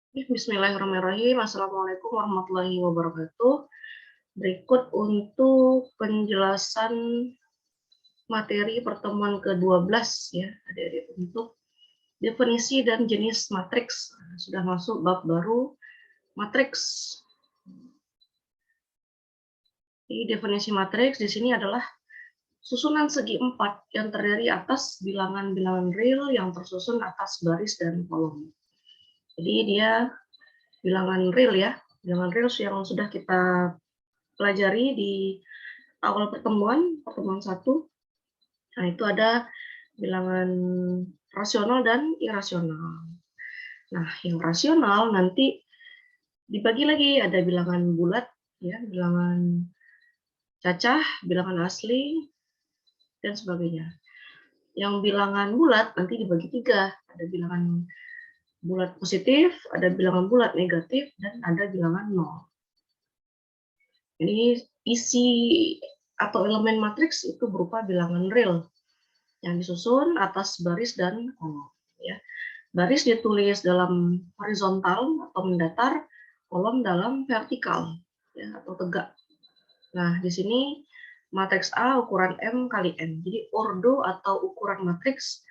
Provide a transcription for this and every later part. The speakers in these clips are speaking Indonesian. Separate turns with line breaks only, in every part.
Bismillahirrahmanirrahim. Assalamualaikum warahmatullahi wabarakatuh. Berikut untuk penjelasan materi pertemuan ke-12 ya, adik-adik, untuk definisi dan jenis matriks. Sudah masuk bab baru, matriks. Jadi definisi matriks di sini adalah susunan segi empat yang terdiri atas bilangan-bilangan real yang tersusun atas baris dan kolom. Jadi dia bilangan real ya, bilangan real yang sudah kita pelajari di awal pertemuan 1. Nah, itu ada bilangan rasional dan irasional. Nah, yang rasional nanti dibagi lagi, ada bilangan bulat, ya, bilangan cacah, bilangan asli, dan sebagainya. Yang bilangan bulat nanti dibagi 3, ada bilangan bulat positif, ada bilangan bulat negatif, dan ada bilangan 0. Ini isi atau elemen matriks itu berupa bilangan real yang disusun atas baris dan kolom. Ya. Baris ditulis dalam horizontal atau mendatar, kolom dalam vertikal ya, atau tegak. Nah, di sini matriks A ukuran M kali N. Jadi ordo atau ukuran matriks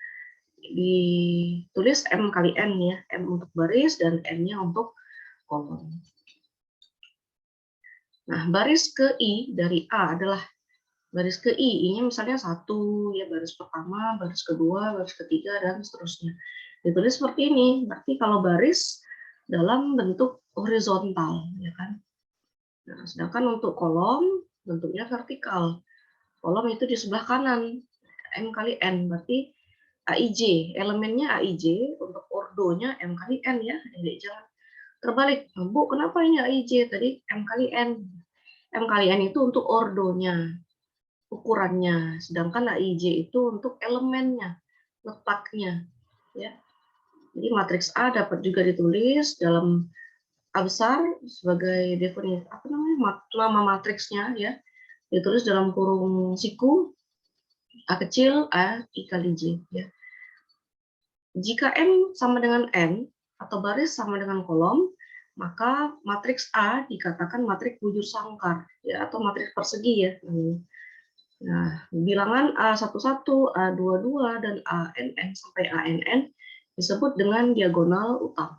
ditulis M kali N ya, M untuk baris dan N-nya untuk kolom. Nah, baris ke I dari A adalah baris ke I, I-nya misalnya 1, ya, baris pertama, baris kedua, baris ketiga, dan seterusnya. Ditulis seperti ini, berarti kalau baris dalam bentuk horizontal, ya kan. Nah, sedangkan untuk kolom, bentuknya vertikal. Kolom itu di sebelah kanan, M kali N, berarti AIJ, elemennya AIJ, untuk ordonya M kali N ya, jadi jangan terbalik. Bu, kenapa ini AIJ? Tadi M kali N. M kali N itu untuk ordonya, ukurannya, sedangkan AIJ itu untuk elemennya, letaknya, ya. Jadi matriks A dapat juga ditulis dalam A besar sebagai definisi nama matriksnya ya, ditulis dalam kurung siku A kecil A I kali J ya. Jika M sama dengan N atau baris sama dengan kolom, maka matriks A dikatakan matriks bujur sangkar ya, atau matriks persegi ya. Nah, bilangan A11, A22, dan ANN sampai ANN disebut dengan diagonal utama.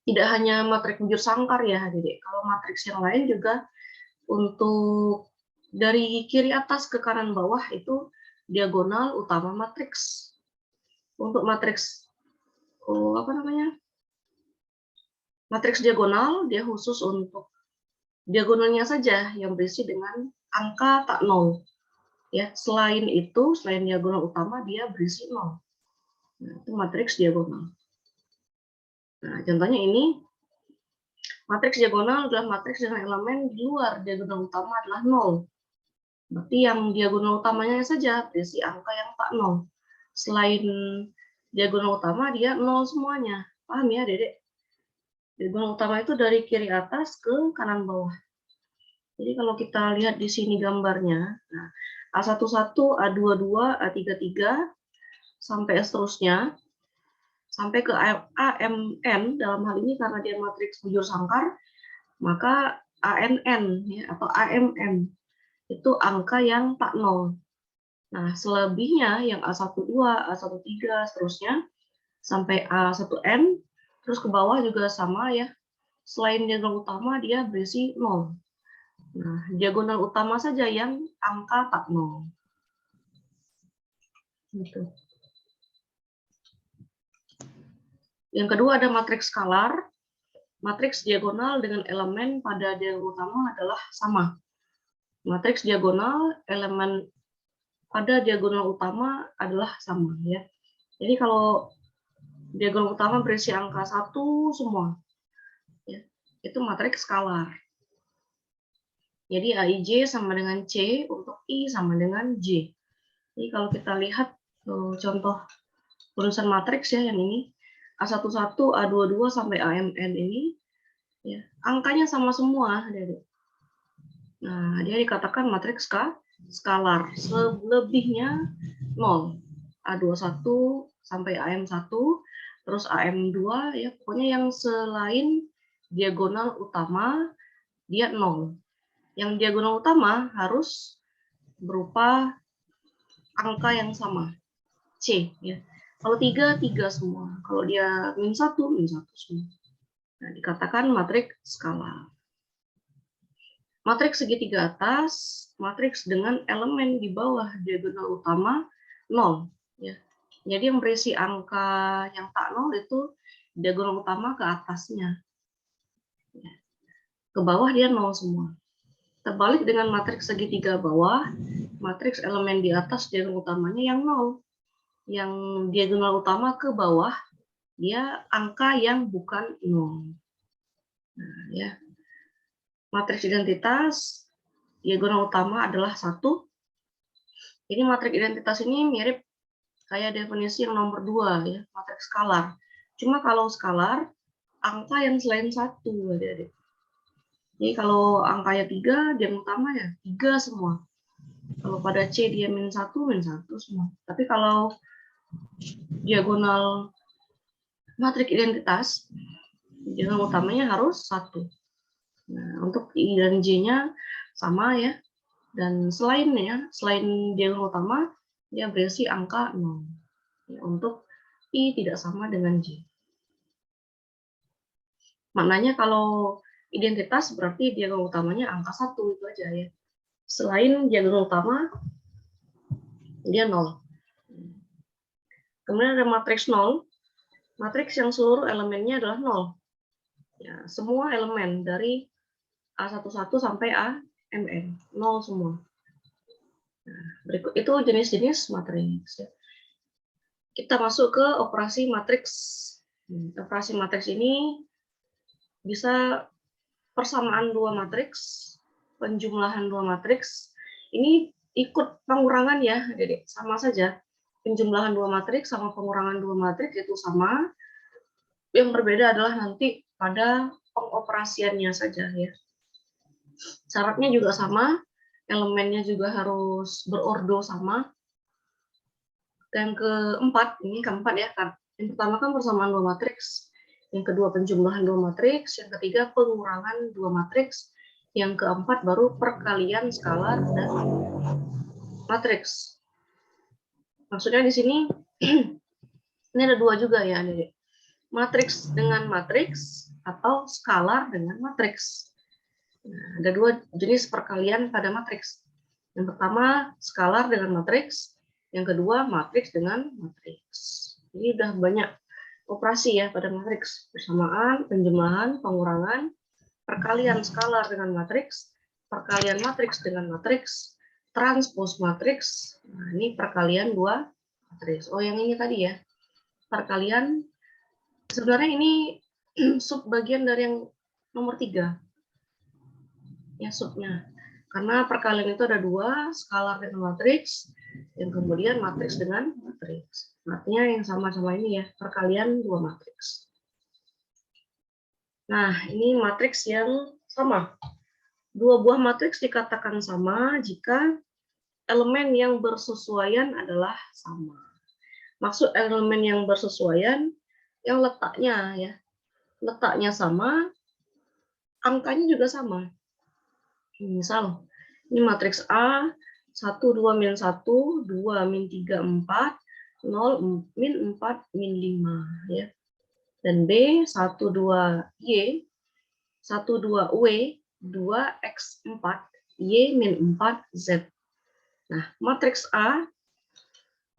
Tidak hanya matriks bujur sangkar ya, Adik. Kalau matriks yang lain juga untuk dari kiri atas ke kanan bawah itu diagonal utama matriks. Untuk matriks matriks diagonal dia khusus untuk diagonalnya saja yang berisi dengan angka tak nol. Ya, selain itu, selain diagonal utama dia berisi 0. Nah, itu matriks diagonal. Nah, contohnya ini matriks diagonal adalah matriks dengan elemen di luar diagonal utama adalah 0. Berarti yang diagonal utamanya saja berisi angka yang tak 0. Selain diagonal utama dia 0 semuanya. Paham ya, Dedek? Diagonal utama itu dari kiri atas ke kanan bawah. Jadi kalau kita lihat di sini gambarnya, nah, A11, A22, A33, sampai seterusnya, sampai ke AMN, dalam hal ini karena dia matriks bujur sangkar, maka ANN ya, atau AMN itu angka yang tak nol. Nah, selebihnya yang A12, A13, seterusnya, sampai A1N, terus ke bawah juga sama ya, selain diagonal utama dia berisi 0. Nah, diagonal utama saja yang angka tak nol. Gitu. Yang kedua ada matriks skalar. Matriks diagonal dengan elemen pada diagonal utama adalah sama. Matriks diagonal elemen pada diagonal utama adalah sama ya. Jadi kalau diagonal utama berisi angka 1 semua, ya, itu matriks skalar. Jadi AIJ sama dengan C, untuk I sama dengan J. Jadi kalau kita lihat contoh penulisan matriks ya yang ini, A11, A22 sampai AMN ini, ya, angkanya sama semua. Nah, dia dikatakan matriks skalar. Selebihnya 0. A21 sampai AM1, terus AM2 ya, pokoknya yang selain diagonal utama dia 0. Yang diagonal utama harus berupa angka yang sama, C ya. Kalau 3, 3 semua. Kalau dia min 1 semua. Nah, dikatakan matriks skalar. Matriks segitiga atas, matriks dengan elemen di bawah diagonal utama 0 ya. Jadi yang berisi angka yang tak 0 itu diagonal utama ke atasnya. Ke bawah dia 0 semua. Terbalik dengan matriks segitiga bawah, matriks elemen di atas diagonal utamanya yang 0. Yang diagonal utama ke bawah, dia angka yang bukan 0. Nah, ya. Matriks identitas, diagonal utama adalah 1. Jadi matriks identitas ini mirip kayak definisi yang nomor 2, ya, matriks skalar. Cuma kalau skalar, angka yang selain 1, adik-adik. Jadi kalau angkanya 3, dia utama ya 3 semua. Kalau pada C dia min 1 semua. Tapi kalau diagonal matriks identitas, diagonal utamanya harus 1. Nah, untuk I dan J-nya sama ya. Dan selainnya, selain diagonal utama, dia berisi angka 0. Ya, untuk I tidak sama dengan J. Maknanya kalau identitas berarti diagonal utamanya angka 1 itu aja ya. Selain diagonal utama, dia 0. Kemudian ada matriks 0. Matriks yang seluruh elemennya adalah 0. Ya, semua elemen dari A11 sampai AMN, 0 semua. Nah, berikut itu jenis-jenis matriks. Kita masuk ke operasi matriks. Operasi matriks ini bisa persamaan dua matriks, penjumlahan dua matriks. Ini ikut pengurangan ya, jadi sama saja. Penjumlahan dua matriks sama pengurangan dua matriks itu sama. Yang berbeda adalah nanti pada pengoperasiannya saja ya. Syaratnya juga sama, elemennya juga harus berordo sama. Yang keempat, ini keempat ya kan. Yang pertama kan persamaan dua matriks, yang kedua penjumlahan dua matriks, yang ketiga pengurangan dua matriks, yang keempat baru perkalian skalar dan matriks. Maksudnya di sini ini ada dua juga ya, adik. Matriks dengan matriks atau skalar dengan matriks. Nah, ada dua jenis perkalian pada matriks. Yang pertama skalar dengan matriks, yang kedua matriks dengan matriks. Jadi udah banyak operasi ya pada matriks, persamaan, penjumlahan, pengurangan, perkalian skalar dengan matriks, perkalian matriks dengan matriks, transpos matriks. Nah, ini perkalian dua matriks. Oh, yang ini tadi ya, perkalian. Sebenarnya ini sub bagian dari yang nomor 3. Ya, subnya. Karena perkalian itu ada dua, skalar dengan matriks, yang kemudian matriks dengan matriks. Artinya yang sama-sama ini ya, perkalian dua matriks. Nah, ini matriks yang sama. Dua buah matriks dikatakan sama jika elemen yang bersesuaian adalah sama. Maksud elemen yang bersesuaian, yang letaknya ya, letaknya sama, angkanya juga sama. Misal, ini matriks A, 1, 2, min 1, 2, min 3, 4, 0, min 4, min 5. Ya. Dan B, 1, 2, Y, 1, 2, W, 2, X, 4, Y, min 4, Z. Nah, matriks A,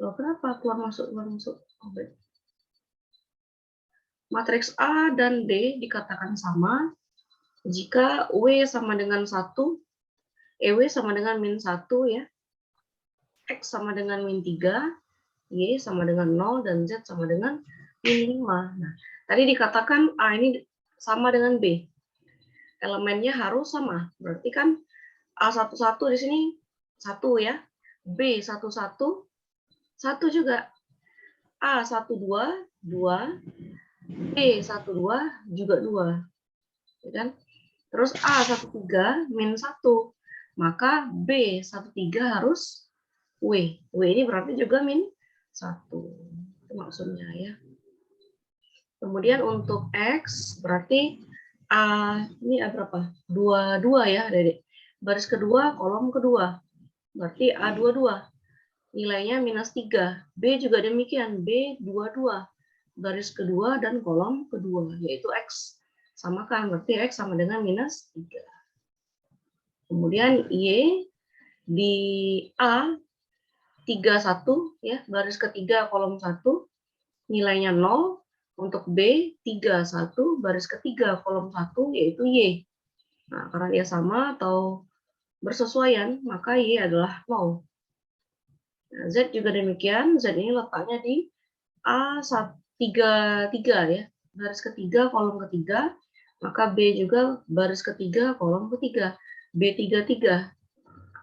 loh, kenapa keluar masuk, keluar masuk? Oh, matriks A dan D dikatakan sama jika W sama dengan 1, EW sama dengan min 1 ya, X sama dengan min 3, Y sama dengan 0, dan Z sama dengan min 5. Nah, tadi dikatakan A ini sama dengan B. Elemennya harus sama. Berarti kan A11 di sini 1 ya, B11, 1 juga. A12, 2, B12 juga 2. Ya kan? Terus A13 min 1. Maka B13 harus W. W ini berarti juga min 1. Itu maksudnya ya. Kemudian untuk X berarti A ini A berapa? 22 ya, Dedek. Baris kedua, kolom kedua. Berarti A22. Nilainya -3. B juga demikian, B22. Baris kedua dan kolom kedua, yaitu X. Samakan, berarti X sama dengan -3. Kemudian Y di A 31 ya, baris ketiga kolom 1 nilainya 0. Untuk B 31 baris ketiga kolom 1 yaitu Y. Nah, karena dia sama atau bersesuaian, maka Y adalah 0. Nah, Z juga demikian, Z ini letaknya di A33 ya, baris ketiga kolom ketiga, maka B juga baris ketiga kolom ketiga. B33,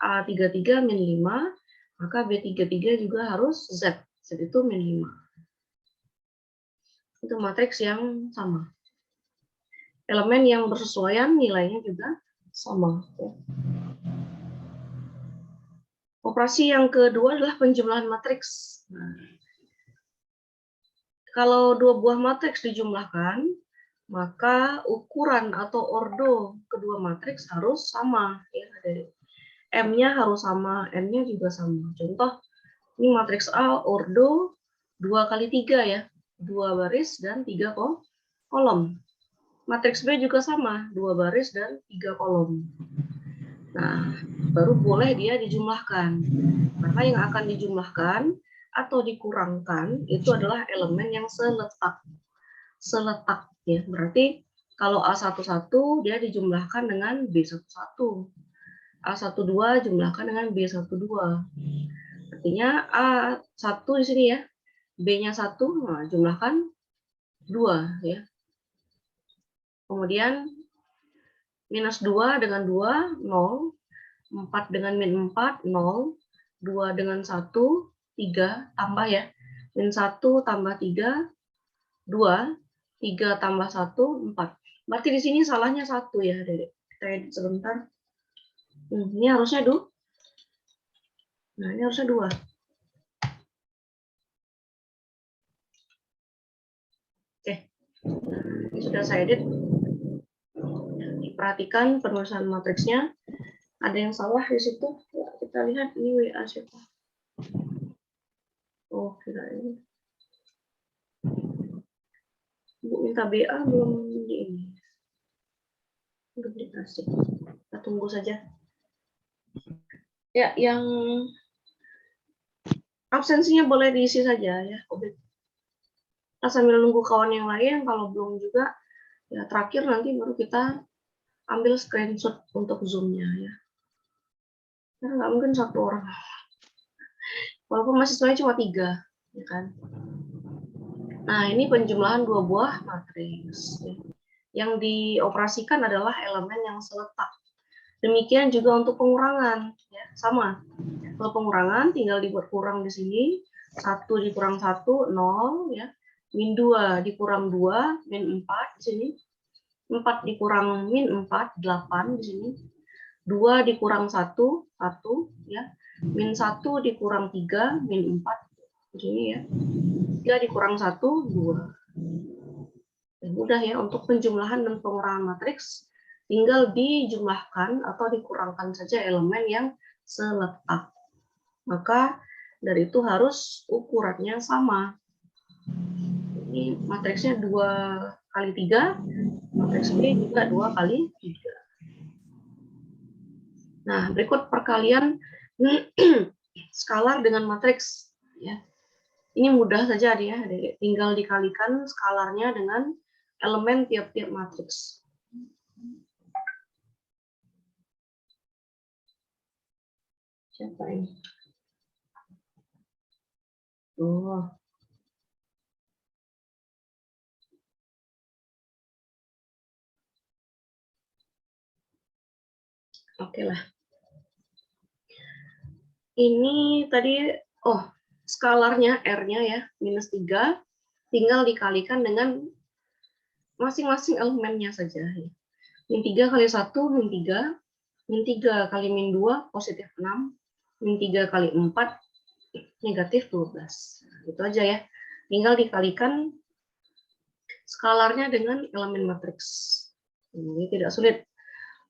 A33 -5, maka B33 juga harus Z. Z itu -5. Itu matriks yang sama. Elemen yang bersesuaian nilainya juga sama. Operasi yang kedua adalah penjumlahan matriks. Nah, kalau dua buah matriks dijumlahkan, maka ukuran atau ordo kedua matriks harus sama. Ya, M-nya harus sama, N-nya juga sama. Contoh, ini matriks A ordo 2 kali 3 ya, 2 baris dan 3 kolom. Matriks B juga sama, 2 baris dan 3 kolom. Nah, baru boleh dia dijumlahkan. Maka yang akan dijumlahkan atau dikurangkan itu adalah elemen yang seletak. Seletak ya, berarti kalau A11 dia dijumlahkan dengan B11. A12 jumlahkan dengan B12. Artinya A1 di sini ya, B-nya 1, nah, jumlahkan 2 ya. Kemudian -2 dengan 2, 0. 4 dengan -4, 0. 2 dengan 1, 3. Tambah ya. -1 tambah 3, 2. 3 tambah 1, 4. Berarti di sini salahnya 1 ya, Dedek. Kita edit sebentar. Ini harusnya 2. Nah, ini harusnya 2. Oke. Ini sudah saya edit. Diperhatikan penulisan matriksnya. Ada yang salah di situ. Ya, kita lihat ini WA siapa. Oh, kira ini. Bu minta BA belum di ini. Belum dikasih. Kita tunggu saja. Ya, yang absensinya boleh diisi saja ya. Kita sambil nunggu kawan yang lain. Kalau belum juga, ya terakhir nanti baru kita ambil screenshot untuk zoom-nya ya. Karena nggak mungkin 1 orang. Walaupun mahasiswanya cuma 3, ya kan. Nah, ini penjumlahan 2 buah matriks. Yang dioperasikan adalah elemen yang seletak. Demikian juga untuk pengurangan, ya, sama. Kalau pengurangan tinggal dibuat kurang di sini, 1 dikurang 1, 0, ya. -2 dikurang 2, -4 di sini. 4 dikurang -4, 8 di sini. 2 dikurang 1, 1, ya. -1 dikurang 3, -4 di sini ya. 3 dikurang 1, 2. Mudah ya untuk penjumlahan dan pengurangan matriks, tinggal dijumlahkan atau dikurangkan saja elemen yang seletak. Maka dari itu harus ukurannya sama. Ini matriksnya 2 kali 3, matriks B juga 2 kali 3. Nah, berikut perkalian skalar dengan matriks. Ya. Ini mudah saja ya, tinggal dikalikan skalarnya dengan elemen tiap-tiap matriks. Siapa ini? Oh. Oke lah. Ini tadi, skalarnya R-nya ya, -3, tinggal dikalikan dengan masing-masing elemennya saja. -3 kali 1, -3. -3 kali -2, positif 6. -3 kali 4, negatif 12. Itu aja ya. Tinggal dikalikan skalarnya dengan elemen matriks. Ini tidak sulit.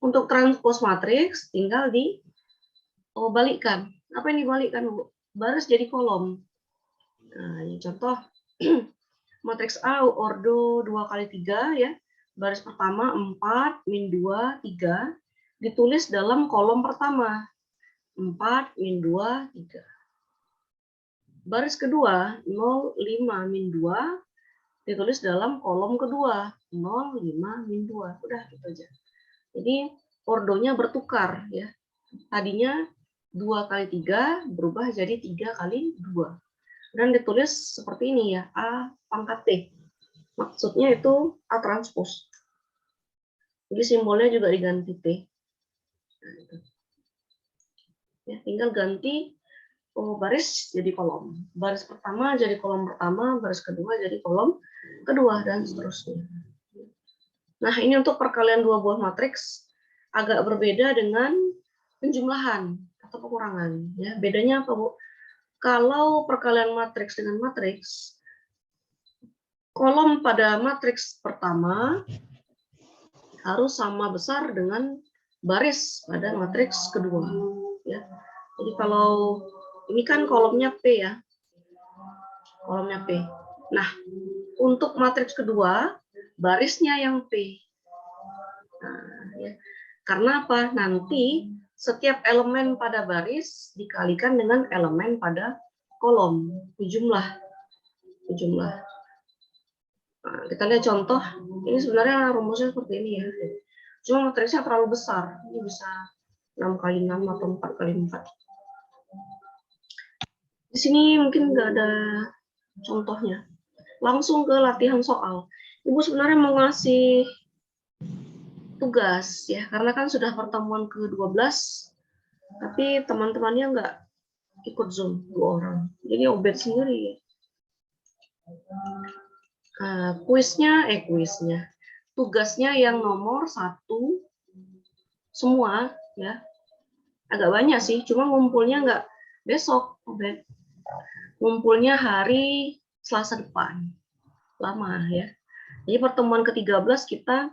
Untuk transpose matriks tinggal dibalikkan. Apa yang dibalikkan, Bu? Baris jadi kolom. Nah, ini contoh matriks A ordo 2 kali 3 ya. Baris pertama 4, min 2, 3. Ditulis dalam kolom pertama. 4, min 2, 3. Baris kedua 0, 5, min 2. Ditulis dalam kolom kedua. 0, 5, min 2. Udah gitu aja. Jadi ordonya bertukar ya. Tadinya 2 kali 3 berubah jadi 3 kali 2. Dan ditulis seperti ini ya, A pangkat T. Maksudnya itu A transpose. Jadi simbolnya juga diganti T. Nah, itu. Ya, tinggal ganti baris jadi kolom. Baris pertama jadi kolom pertama, baris kedua jadi kolom kedua, dan seterusnya. Nah, ini untuk perkalian dua buah matriks agak berbeda dengan penjumlahan atau pengurangan. Ya, bedanya apa, Bu? Kalau perkalian matriks dengan matriks, kolom pada matriks pertama harus sama besar dengan baris pada matriks kedua. Ya. Jadi kalau ini kan kolomnya P ya, kolomnya P. Nah, untuk matriks kedua, barisnya yang P. Nah, ya. Karena apa? Nanti setiap elemen pada baris dikalikan dengan elemen pada kolom, dijumlah. Nah, kita lihat contoh. Ini sebenarnya rumusnya seperti ini ya. Cuma matriksnya terlalu besar. Ini bisa 6 kali 6 atau 4 kali 4. Di sini mungkin nggak ada contohnya. Langsung ke latihan soal. Ibu sebenarnya mau ngasih tugas ya, karena kan sudah pertemuan ke-12, tapi teman-temannya nggak ikut Zoom 2 orang. Jadi obet sendiri. Kuisnya, tugasnya yang nomor 1 semua ya, agak banyak sih, cuma ngumpulnya nggak besok, obet. Ngumpulnya hari Selasa depan, lama ya. Jadi pertemuan ke-13 kita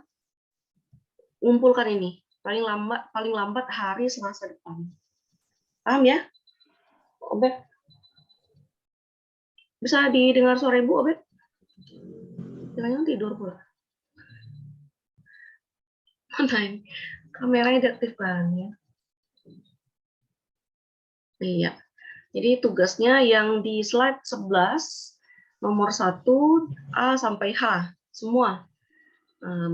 ngumpulkan ini, paling lambat hari Selasa depan. Paham ya, obet? Bisa didengar suara Ibu, obet? Jangan tidur pula. Mana ini? Kameranya diaktifkan ya. Iya. Jadi tugasnya yang di slide 11, nomor 1, A sampai H, semua.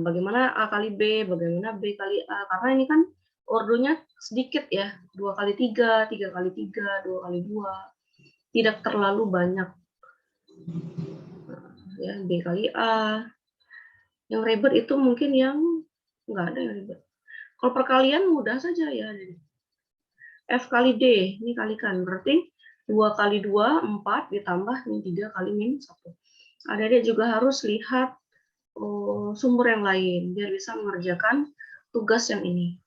Bagaimana A kali B, bagaimana B kali A. Karena ini kan ordonya sedikit ya, 2 kali 3, 3 kali 3, 2 kali 2. Tidak terlalu banyak. Ya, B kali A. Yang ribet itu mungkin yang nggak ada yang ribet. Kalau perkalian mudah saja ya. F kali D, ini kalikan. Berarti 2 kali 2, 4, ditambah min 3 kali min 1. Adik-adik juga harus lihat sumber yang lain, biar bisa mengerjakan tugas yang ini.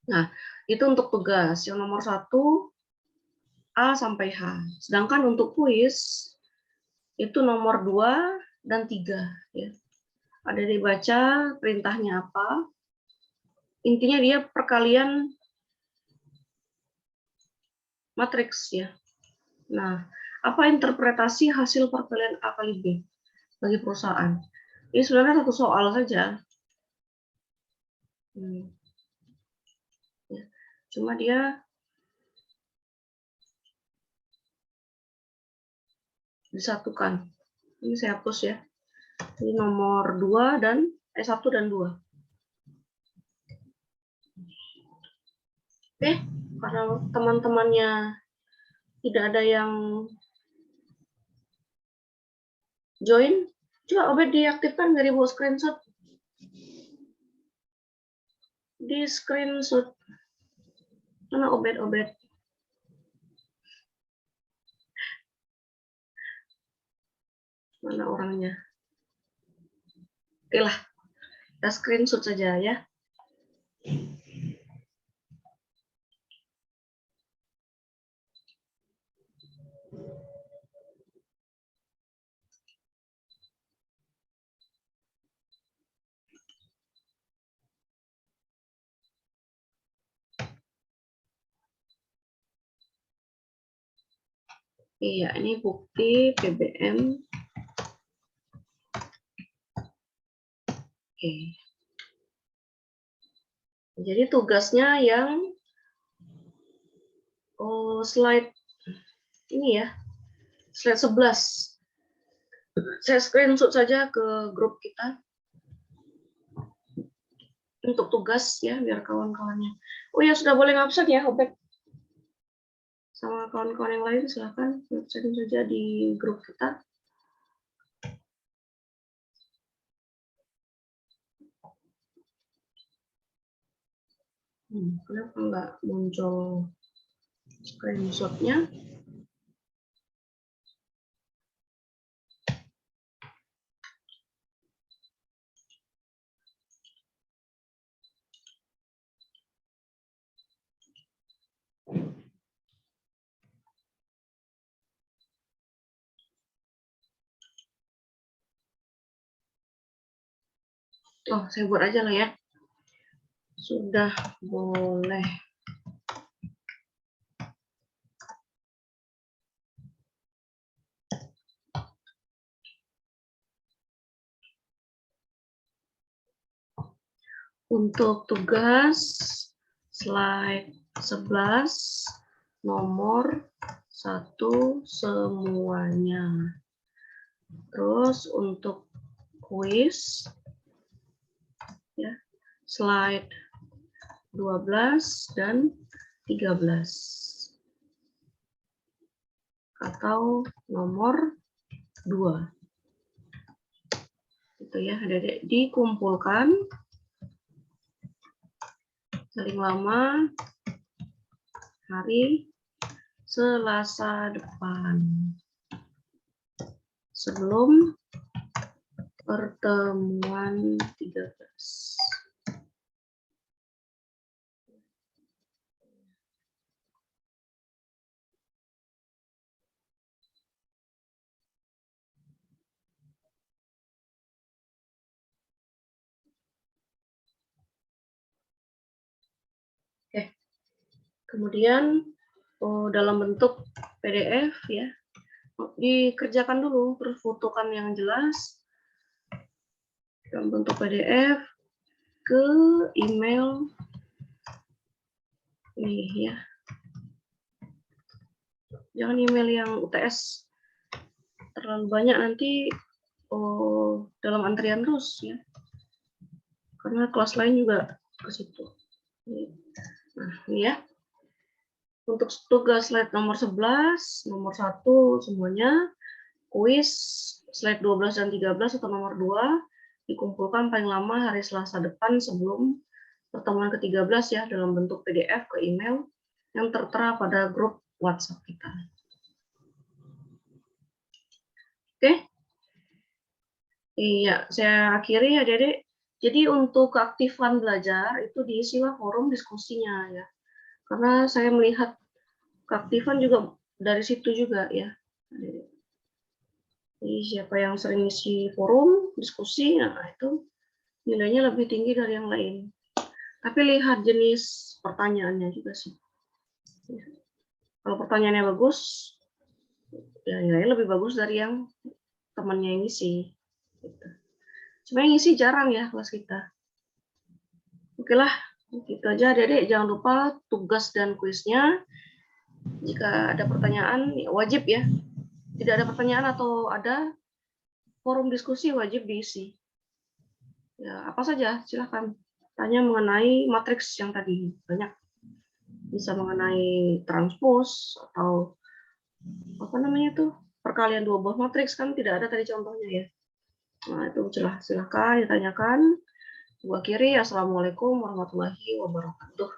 Nah, itu untuk tugas. Yang nomor 1, A sampai H. Sedangkan untuk kuis, itu nomor 2 dan 3. Ya. Adik-adik baca perintahnya apa. Intinya dia perkalian matriks ya. Nah, apa interpretasi hasil perkalian A kali B bagi perusahaan? Ini sebenarnya satu soal saja. Ya. Cuma dia disatukan. Ini saya hapus ya. Ini nomor 2 dan 1 dan 2. Oke, karena teman-temannya tidak ada yang join, coba obet diaktifkan dari bawah screenshot. Di screenshot. Mana obet? Mana orangnya? Oke lah, kita screenshot saja ya. Iya, ini bukti PBM. Oke. Jadi tugasnya yang slide ini ya, slide 11. Saya screenshot saja ke grup kita untuk tugas ya, biar kawan-kawannya. Oh ya, sudah boleh ngabsen ya, Obek. Sama kawan-kawan yang lain silahkan ngabsen saja di grup kita. Kenapa nggak muncul screenshotnya? Oh, saya buat aja lah ya. Sudah boleh. Untuk tugas slide 11 nomor 1 semuanya. Terus untuk kuis ya, slide 12 dan 13 atau nomor 2. Itu ya, Adik-adik, dikumpulkan paling lama hari Selasa depan sebelum pertemuan 13. Oke. Kemudian dalam bentuk PDF ya, dikerjakan dulu, terus fotokan yang jelas dalam bentuk PDF ke email ini ya. Jangan email yang UTS terlalu banyak, nanti dalam antrian terus ya. Karena kelas lain juga ke situ. Nah, ini ya. Untuk tugas slide nomor 11, nomor 1 semuanya, kuis slide 12 dan 13 atau nomor 2 dikumpulkan paling lama hari Selasa depan sebelum pertemuan ke-13 ya, dalam bentuk PDF ke email yang tertera pada grup WhatsApp kita. Oke? Iya, saya akhiri ya, Dede. Jadi untuk keaktifan belajar itu diisilah forum diskusinya ya. Karena saya melihat keaktifan juga dari situ juga ya. Jadi siapa yang sering isi forum diskusi, nah itu nilainya lebih tinggi dari yang lain. Tapi lihat jenis pertanyaannya juga sih. Kalau pertanyaannya bagus, ya nilainya lebih bagus dari yang temannya yang ngisi. Cuma yang ngisi jarang ya kelas kita. Oke lah, gitu aja Adik-adik. Jangan lupa tugas dan kuisnya. Jika ada pertanyaan, ya wajib ya. Tidak ada pertanyaan atau ada forum diskusi wajib diisi. Ya, apa saja, silahkan. Tanya mengenai matriks yang tadi, banyak. Bisa mengenai transpos atau apa namanya tuh, perkalian dua buah matriks, kan tidak ada tadi contohnya ya. Nah, itu silahkan ditanyakan. Gua kiri, Assalamualaikum warahmatullahi wabarakatuh.